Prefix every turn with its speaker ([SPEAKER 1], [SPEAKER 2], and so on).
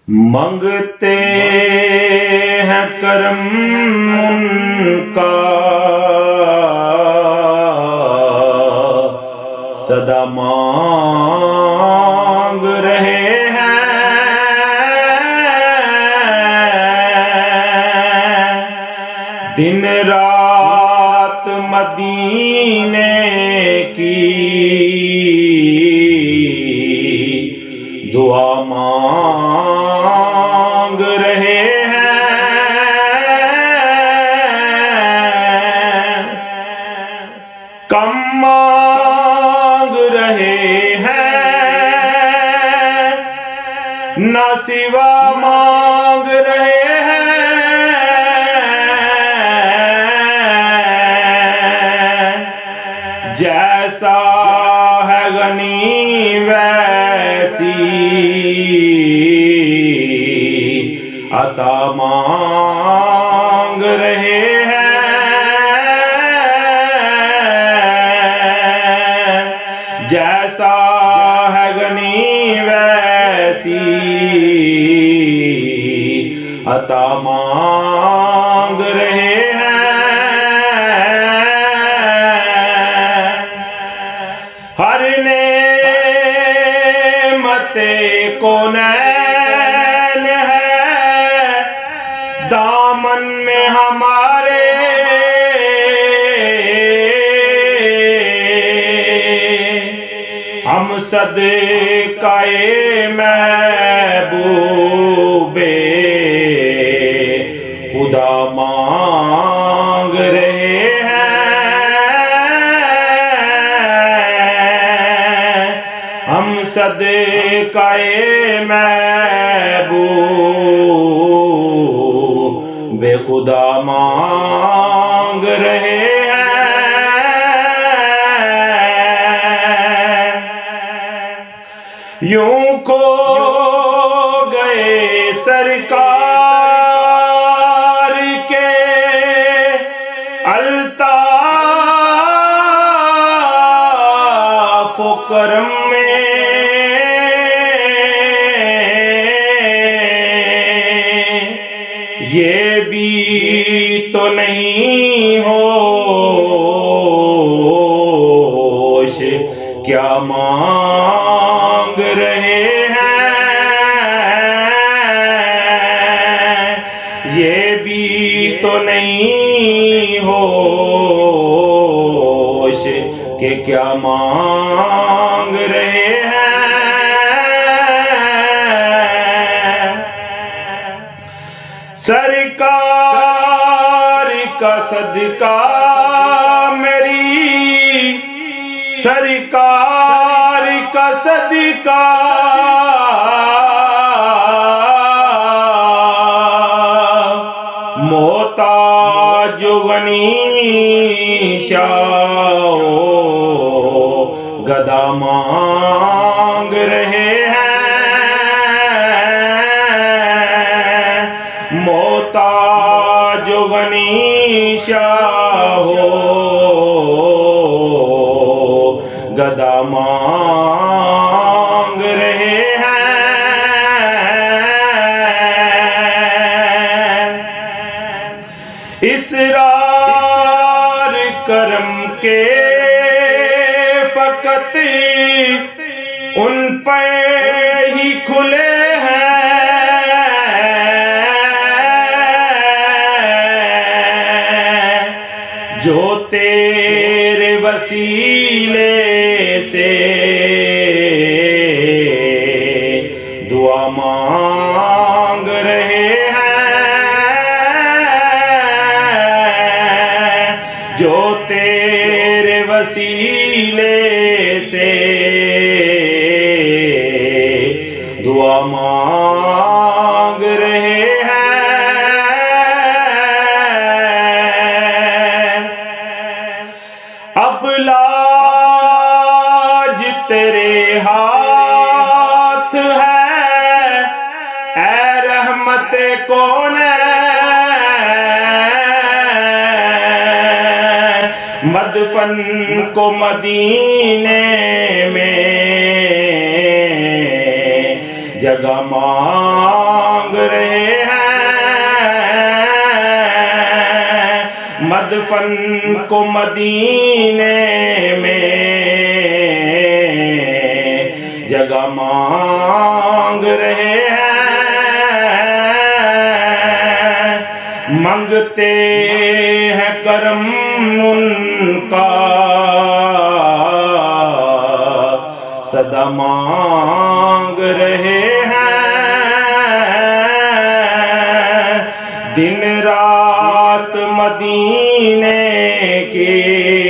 [SPEAKER 1] منگتے ہیں کرم ان کا صدا مانگ رہے ہیں دن رات مدینے کی دعا مانگ رہے ہیں کم مانگ رہے ہیں نہ سوا مانگ رہے ہیں جیسا ہے غنی ویسی عطا مانگ رہے ہیں جیسا ہے غنی ویسی عطا مانگ رہے ہیں ہر نعمت کونین ہے دامن میں ہمارے ہم صدقہ محبوب خدا مانگ رہے ہیں ہم صدقہ محبوب خدا مانگ رہے ہیں یوں کھو گئے سرکار کے الطاف و کرم میں یہ بھی تو نہیں ہوش کیا مانگ رہے ہیں یہ بھی تو نہیں ہوش کہ کیا مانگ رہے ہیں سرکار کا صدقہ میری سرکار کا صدقہ محتاج غنی شاہ گدا مانگ رہے ہیں محتاج غنی شاہ گدا مانگ رہے ہیں اسرار کرم کے فقط ان پہ ہی کھلے ہیں جو تیرے وسیلے سے دعا مانگ رہے ہیں جو تیرے وسیلے سے دعا مانگ رہے ہیں اب لاج تیرے ہاتھ ہے اے رحمت کونین مدفن کو مدینے میں جگہ مانگ رہے ہیں، مدفن کو مدینے میں جگہ مانگ رہے ہیں، منگتے ہیں کرم ان کا صدا مانگ رہے ہیں، دن رات مدینے کی